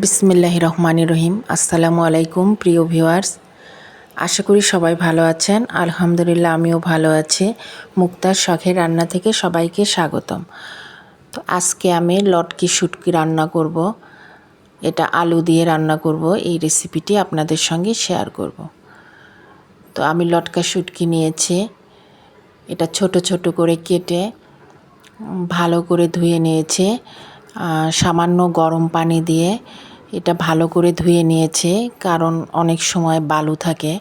বিসমিল্লাহির রহমানির রহিম। আসসালামু আলাইকুম প্রিয় ভিউয়ার্স, আশা করি সবাই ভালো আছেন। আলহামদুলিল্লাহ আমিও ভালো আছি। মুক্তার শখের রান্না থেকে সবাইকে স্বাগতম। তো আজকে আমি লটকি শুটকি রান্না করব। এটা আলু দিয়ে রান্না করব। এই রেসিপিটি আপনাদের সঙ্গে শেয়ার করব। তো আমি লটকা শুটকি নিয়েছি। এটা ছোট ছোট করে কেটে ভালো করে ধুয়ে নিয়েছে। সামান্য গরম পানি দিয়ে এটা ভালো করে ধুয়ে নিয়েছে, কারণ অনেক সময় বালু থাকে।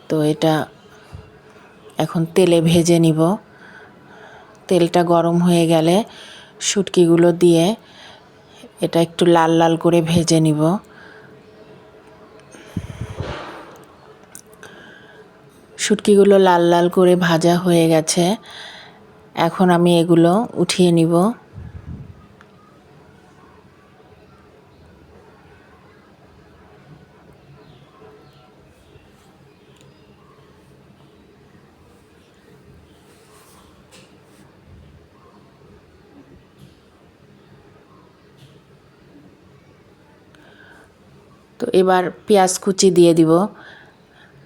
তো এটা এখন তেলে ভেজে নিব। তেলটা গরম হয়ে গেলে শুটকিগুলো দিয়ে এটা একটু লাল লাল করে ভেজে নিব। শুটকিগুলো লাল লাল করে ভাজা হয়ে গেছে। এখন আমি এগুলো উঠিয়ে নিব। তো এবার পেঁয়াজ কুচি দিয়ে দিব।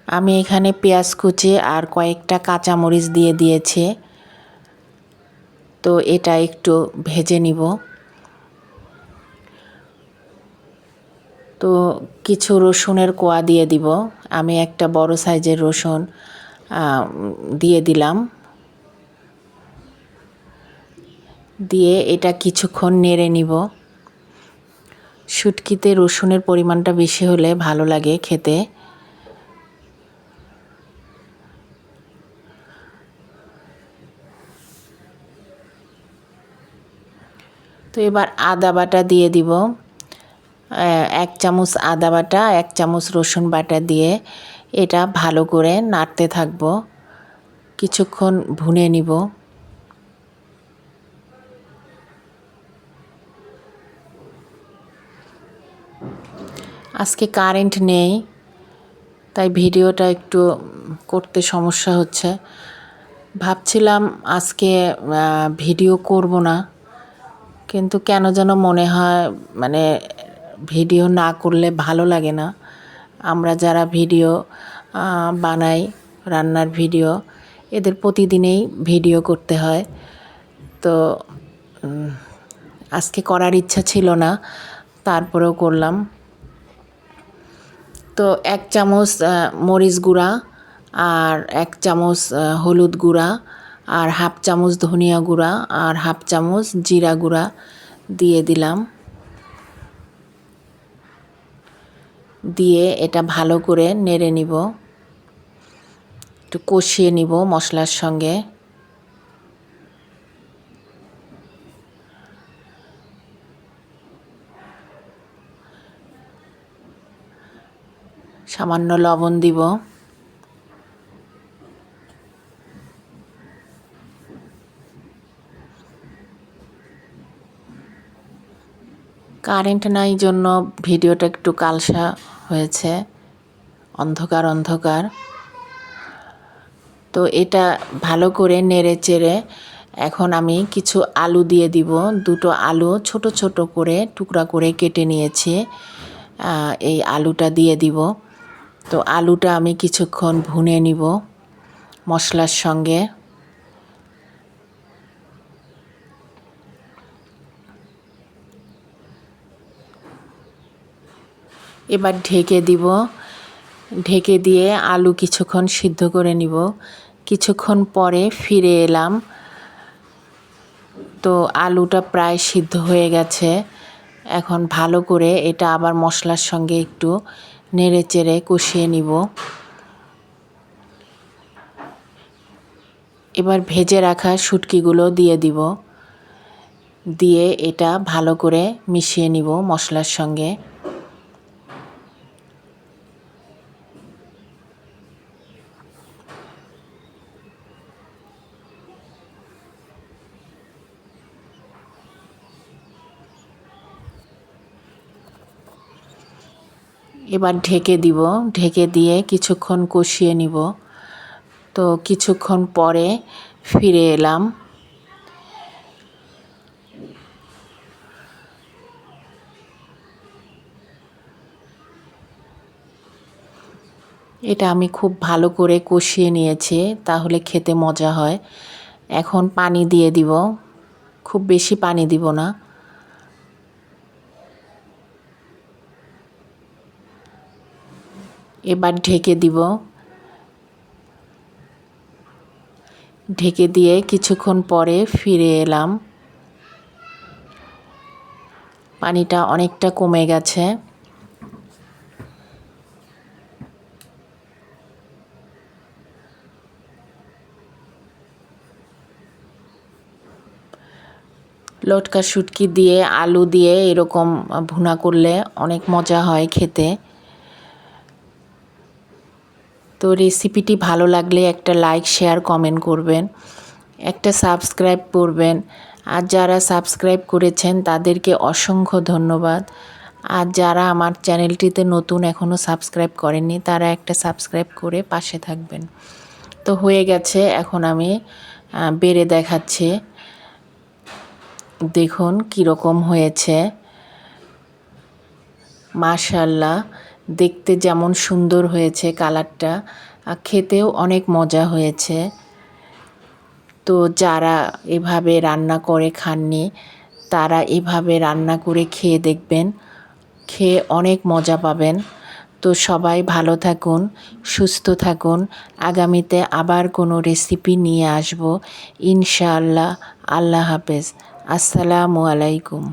আমি এখানে পেঁয়াজ কুচি আর কয়েকটা কাঁচামরিচ দিয়ে দিয়েছি। তো এটা একটু ভেজে নিব। তো কিছু রসুনের কোয়া দিয়ে দিব। আমি একটা বড় সাইজের রসুন দিয়ে দিলাম। দিয়ে এটা কিছুক্ষণ নেড়ে নিব। শুটকিতে রসুনের পরিমাণটা বেশি হলে ভালো লাগে খেতে। তো এবার আদা বাটা দিয়ে দিব। 1 চামচ আদা বাটা, 1 চামচ রসুন বাটা দিয়ে এটা ভালো করে নাড়তে থাকব। কিছুক্ষণ ভুনে নিব। আজকে কারেন্ট নেই, তাই ভিডিওটা একটু করতে সমস্যা হচ্ছে। ভাবছিলাম আজকে ভিডিও করব না, কিন্তু কেন যেন মনে হয় ভিডিও না করলে ভালো লাগে না। আমরা যারা ভিডিও বানাই, রান্নার ভিডিও, এদের প্রতিদিনেই ভিডিও করতে হয়। তো আজকে করার ইচ্ছা ছিল না, তারপরেও করলাম। তো 1 চামচ মরিচ গুঁড়া আর 1 চামচ হলুদ গুঁড়া আর 1/2 চামচ ধনিয়া গুঁড়া আর 1/2 চামচ জিরা গুঁড়া দিয়ে দিলাম। দিয়ে এটা ভালো করে নেড়ে নিব, একটু কষিয়ে নিব মশলার সঙ্গে। সামান্য লবণ দিব। কারেন্ট নাই জন্য ভিডিওটা একটু কালসা হয়েছে, অন্ধকার অন্ধকার। তো এটা ভালো করে নেড়ে চেড়ে এখন আমি কিছু আলু দিয়ে দিব। 2টো আলু ছোট ছোট করে টুকরা করে কেটে নিয়েছি। এই আলুটা দিয়ে দিব। তো আলুটা আমি কিছুক্ষণ ভুনে নিব মশলার সঙ্গে। এবার ঢেকে দিব। ঢেকে দিয়ে আলু কিছুক্ষণ সিদ্ধ করে নিব। কিছুক্ষণ পরে ফিরে এলাম। তো আলুটা প্রায় সিদ্ধ হয়ে গেছে। এখন ভালো করে এটা আবার মশলার সঙ্গে একটু নেড়ে চেড়ে কষিয়ে নিব। এবার ভেজে রাখা শুটকিগুলো দিয়ে দিব। দিয়ে এটা ভালো করে মিশিয়ে নিব মশলার সঙ্গে। এবার ঢেকে দিব। ঢেকে দিয়ে কিছুক্ষণ কষিয়ে নিব। তো কিছুক্ষণ পরে ফিরে এলাম। এটা আমি খুব ভালো করে কষিয়ে নিয়েছি, তাহলে খেতে মজা হয়। এখন পানি দিয়ে দিব, খুব বেশি পানি দিব না। এবার ঢেকে দিব। ঢেকে দিয়ে কিছুক্ষণ পরে ফিরে এলাম। পানিটা অনেকটা কমে গেছে। লটকা শুটকি দিয়ে আলু দিয়ে এরকম ভুনা করলে অনেক মজা হয় খেতে। তো রেসিপিটি ভালো লাগলে একটা লাইক, শেয়ার, কমেন্ট করবেন, একটা সাবস্ক্রাইব করবেন। আর যারা সাবস্ক্রাইব করেছেন তাদেরকে অসংখ্য ধন্যবাদ। আর যারা আমার চ্যানেলটিতে নতুন এখনও সাবস্ক্রাইব করেননি তারা একটা সাবস্ক্রাইব করে পাশে থাকবেন। তো হয়ে গেছে, এখন আমি বেড়ে দেখাচ্ছি। দেখুন কীরকম হয়েছে। মাশাআল্লাহ, দেখতে যেমন সুন্দর হয়েছে কালারটা, খেতেও অনেক মজা হয়েছে। তো যারা এভাবে রান্না করে খাননি তারা এভাবে রান্না করে খেয়ে দেখবেন, খেয়ে অনেক মজা পাবেন। তো সবাই ভালো থাকুন, সুস্থ থাকুন। আগামীতে আবার কোনো রেসিপি নিয়ে আসব ইনশাআল্লাহ। আল্লাহ হাফেজ। আসসালামু আলাইকুম।